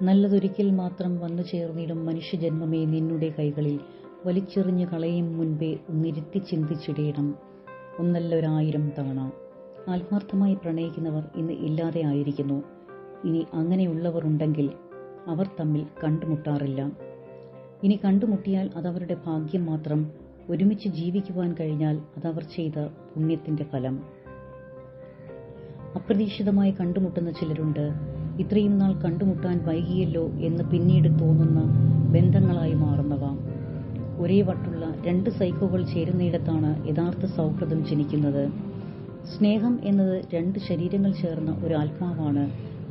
നല്ലതൊരിക്കൽ മാത്രം വന്നു ചേർന്നിടും മനുഷ്യജന്മമേ നിന്നുടെ കൈകളിൽ വലിച്ചെറിഞ്ഞു കളയും മുൻപേ ഒന്നിരുത്തി ചിന്തിച്ചിടേണം ഒന്നല്ല 1000 തവണ. ആത്മാർത്ഥമായി പ്രണയിക്കുന്നവർ ഇന്ന് ഇല്ലാതെ ആയിരിക്കുന്നു. ഇനി അങ്ങനെയുള്ളവർ ഉണ്ടെങ്കിൽ അവർ തമ്മിൽ കണ്ടുമുട്ടാറില്ല. ഇനി കണ്ടുമുട്ടിയാൽ അതവരുടെ ഭാഗ്യം മാത്രം. ഒരുമിച്ച് ജീവിക്കുവാൻ കഴിഞ്ഞാൽ അതവർ ചെയ്ത പുണ്യത്തിന്റെ ഫലം. അപ്രതീക്ഷിതമായി കണ്ടുമുട്ടുന്ന ചിലരുണ്ട്. ഇത്രയും നാൾ കണ്ടുമുട്ടാൻ വൈകിയല്ലോ എന്ന് പിന്നീട് തോന്നുന്ന ബന്ധങ്ങളായി മാറുന്നവ. ഒരേ വട്ടുള്ള 2 സൈക്കോകൾ ചേരുന്നിടത്താണ് യഥാർത്ഥ സൗഹൃദം ജനിക്കുന്നത്. സ്നേഹം എന്നത് 2 ശരീരങ്ങൾ ചേർന്ന ഒരു ആത്മാവാണ്.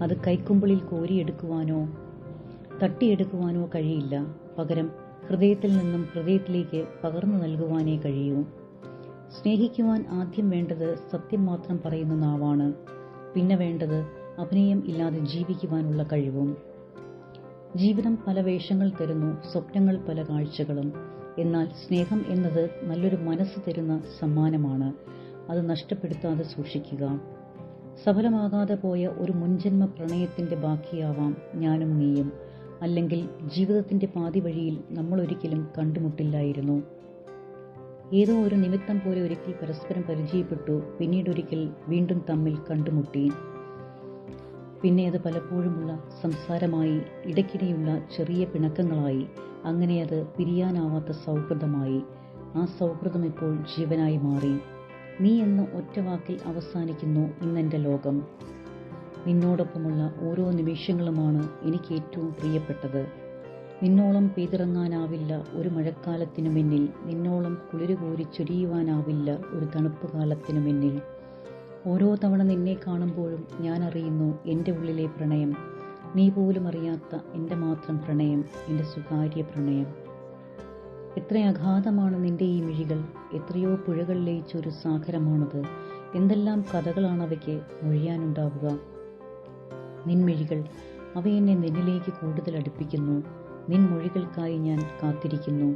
അത് കൈക്കുമ്പിളിൽ കോരിയെടുക്കുവാനോ തട്ടിയെടുക്കുവാനോ കഴിയില്ല. പകരം ഹൃദയത്തിൽ നിന്നും ഹൃദയത്തിലേക്ക് പകർന്നു നൽകുവാനേ കഴിയൂ. സ്നേഹിക്കുവാൻ ആദ്യം വേണ്ടത് സത്യം മാത്രം പറയുന്ന നാവാണ്. പിന്നെ വേണ്ടത് അഭിനയം ഇല്ലാതെ ജീവിക്കുവാനുള്ള കഴിവും. ജീവിതം പല വേഷങ്ങൾ തരുന്നു, സ്വപ്നങ്ങൾ പല കാഴ്ചകളും. എന്നാൽ സ്നേഹം എന്നത് നല്ലൊരു മനസ്സ് തരുന്ന സമ്മാനമാണ്. അത് നഷ്ടപ്പെടുത്താതെ സൂക്ഷിക്കുക. സഫലമാകാതെ പോയ ഒരു മുൻജന്മ പ്രണയത്തിന്റെ ബാക്കിയാവാം ഞാനും നീയും. അല്ലെങ്കിൽ ജീവിതത്തിന്റെ പാതി വഴിയിൽ നമ്മൾ ഒരിക്കലും കണ്ടുമുട്ടില്ലായിരുന്നു. ഏതോ ഒരു നിമിത്തം പോലെ ഒരിക്കൽ പരസ്പരം പരിചയപ്പെട്ടു. പിന്നീടൊരിക്കൽ വീണ്ടും തമ്മിൽ കണ്ടുമുട്ടി. പിന്നെ അത് പലപ്പോഴുമുള്ള സംസാരമായി, ഇടയ്ക്കിടെയുള്ള ചെറിയ പിണക്കങ്ങളായി, അങ്ങനെ അത് പിരിയാനാവാത്ത സൗഹൃദമായി. ആ സൗഹൃദം ഇപ്പോൾ ജീവനായി മാറി. നീ എന്ന ഒറ്റ വാക്കിൽ അവസാനിക്കുന്നു ഇന്നെന്റെ ലോകം. നിന്നോടൊപ്പമുള്ള ഓരോ നിമിഷങ്ങളുമാണ് എനിക്ക് ഏറ്റവും പ്രിയപ്പെട്ടത്. നിന്നോളം പെയ്തിറങ്ങാനാവില്ല ഒരു മഴക്കാലത്തിനു മുന്നിൽ. നിന്നോളം കുളിരുകോരി ചൊരിയുവാനാവില്ല ഒരു തണുപ്പ് കാലത്തിനു മുന്നിൽ. ഓരോ തവണ നിന്നെ കാണുമ്പോഴും ഞാൻ അറിയുന്നു എൻ്റെ ഉള്ളിലെ പ്രണയം. നീ പോലും അറിയാത്ത എൻ്റെ മാത്രം പ്രണയം, എൻ്റെ സ്വകാര്യ പ്രണയം. എത്ര അഗാധമാണ് നിന്റെ ഈ മിഴികൾ. എത്രയോ പുഴകൾ ലയിച്ചൊരു സാഗരമാണത്. എന്തെല്ലാം കഥകളാണവയ്ക്ക് മൊഴിയാനുണ്ടാവുക. നിൻമിഴികൾ, അവയെന്നെ നിന്നിലേക്ക് കൂടുതൽ അടുപ്പിക്കുന്നു. നിൻ മൊഴികൾക്കായി ഞാൻ കാത്തിരിക്കുന്നു.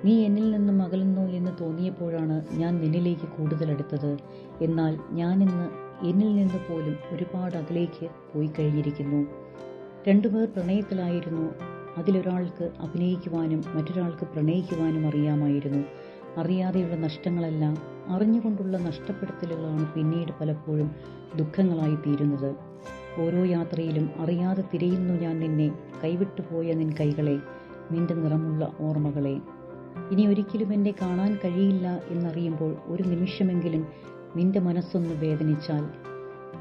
നീ എന്നിൽ നിന്നും അകലുന്നു എന്ന് തോന്നിയപ്പോഴാണ് ഞാൻ നിന്നിലേക്ക് കൂടുതൽ അടുത്തത്. എന്നാൽ ഞാനിന്ന് എന്നിൽ നിന്ന് പോലും ഒരുപാട് അകലേക്ക് പോയി കഴിഞ്ഞിരിക്കുന്നു. 2 പേർ പ്രണയത്തിലായിരുന്നു. അതിലൊരാൾക്ക് അഭിനയിക്കുവാനും മറ്റൊരാൾക്ക് പ്രണയിക്കുവാനും അറിയാമായിരുന്നു. അറിയാതെയുള്ള നഷ്ടങ്ങളെല്ലാം അറിഞ്ഞുകൊണ്ടുള്ള നഷ്ടപ്പെടുത്തലുകളാണ് പിന്നീട് പലപ്പോഴും ദുഃഖങ്ങളായി തീരുന്നത്. ഓരോ യാത്രയിലും അറിയാതെ തിരയുന്നു ഞാൻ നിന്നെ, കൈവിട്ടുപോയ നിൻ കൈകളെ, നിന്റെ നിറമുള്ള ഓർമ്മകളെ. ഇനി ഒരിക്കലും എന്നെ കാണാൻ കഴിയില്ല എന്നറിയുമ്പോൾ ഒരു നിമിഷമെങ്കിലും നിന്റെ മനസ്സൊന്ന് വേദനിച്ചാൽ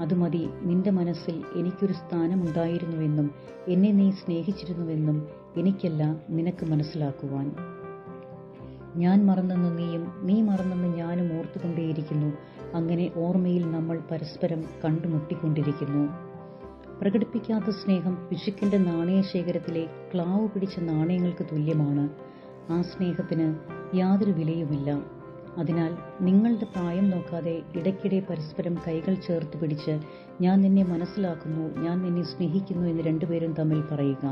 അത് മതി. നിന്റെ മനസ്സിൽ എനിക്കൊരു സ്ഥാനമുണ്ടായിരുന്നുവെന്നും എന്നെ നീ സ്നേഹിച്ചിരുന്നുവെന്നും എനിക്കല്ല നിനക്ക് മനസ്സിലാക്കുവാൻ. ഞാൻ മറന്നെന്ന് നീയും നീ മറന്നെന്ന് ഞാനും ഓർത്തുകൊണ്ടേയിരിക്കുന്നു. അങ്ങനെ ഓർമ്മയിൽ നമ്മൾ പരസ്പരം കണ്ടുമുട്ടിക്കൊണ്ടിരിക്കുന്നു. പ്രകടിപ്പിക്കാത്ത സ്നേഹം പിശുക്കിന്റെ നാണയശേഖരത്തിലെ ക്ലാവ് പിടിച്ച നാണയങ്ങൾക്ക് തുല്യമാണ്. ആ സ്നേഹത്തിന് യാതൊരു വിലയുമില്ല. അതിനാൽ നിങ്ങളുടെ പ്രായം നോക്കാതെ ഇടയ്ക്കിടെ പരസ്പരം കൈകൾ ചേർത്ത് പിടിച്ച് ഞാൻ നിന്നെ മനസ്സിലാക്കുന്നു, ഞാൻ നിന്നെ സ്നേഹിക്കുന്നു എന്ന് 2 പേരും തമ്മിൽ പറയുക.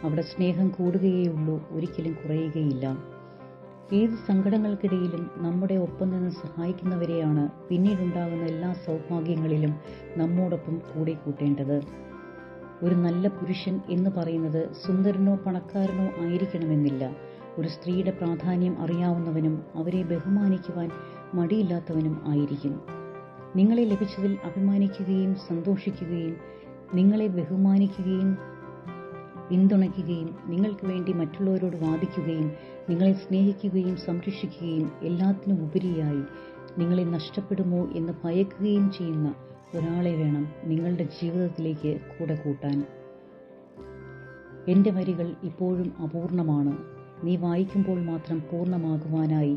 അവിടെ സ്നേഹം കൂടുകയേയുള്ളൂ, ഒരിക്കലും കുറയുകയില്ല. ഏത് സങ്കടങ്ങൾക്കിടയിലും നമ്മുടെ ഒപ്പം നിന്ന് സഹായിക്കുന്നവരെയാണ് പിന്നീടുണ്ടാകുന്ന എല്ലാ സൗഭാഗ്യങ്ങളിലും നമ്മോടൊപ്പം കൂടെ കൂട്ടേണ്ടത്. ഒരു നല്ല പുരുഷൻ എന്ന് പറയുന്നത് സുന്ദരനോ പണക്കാരനോ ആയിരിക്കണമെന്നില്ല. ഒരു സ്ത്രീയുടെ പ്രാധാന്യം അറിയാവുന്നവനും അവരെ ബഹുമാനിക്കുവാൻ മടിയില്ലാത്തവനും ആയിരിക്കും. നിങ്ങളെ ലഭിച്ചതിൽ അഭിമാനിക്കുകയും സന്തോഷിക്കുകയും നിങ്ങളെ ബഹുമാനിക്കുകയും പിന്തുണയ്ക്കുകയും നിങ്ങൾക്ക് വേണ്ടി മറ്റുള്ളവരോട് വാദിക്കുകയും നിങ്ങളെ സ്നേഹിക്കുകയും സംരക്ഷിക്കുകയും എല്ലാത്തിനും ഉപരിയായി നിങ്ങളെ നഷ്ടപ്പെടുമോ എന്ന് ഭയക്കുകയും ചെയ്യുന്ന ഒരാളെ വേണം നിങ്ങളുടെ ജീവിതത്തിലേക്ക് കൂടെ കൂട്ടാൻ. എൻ്റെ വരികൾ ഇപ്പോഴും അപൂർണമാണ്. നീ വായിക്കുമ്പോൾ മാത്രം പൂർണ്ണമാകുവാനായി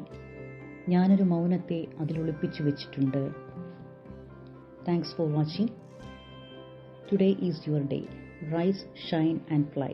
ഞാനൊരു മൗനത്തെ അതിലൊളിപ്പിച്ചു വെച്ചിട്ടുണ്ട്. Thanks for watching. Today is your day. Rise, shine and fly.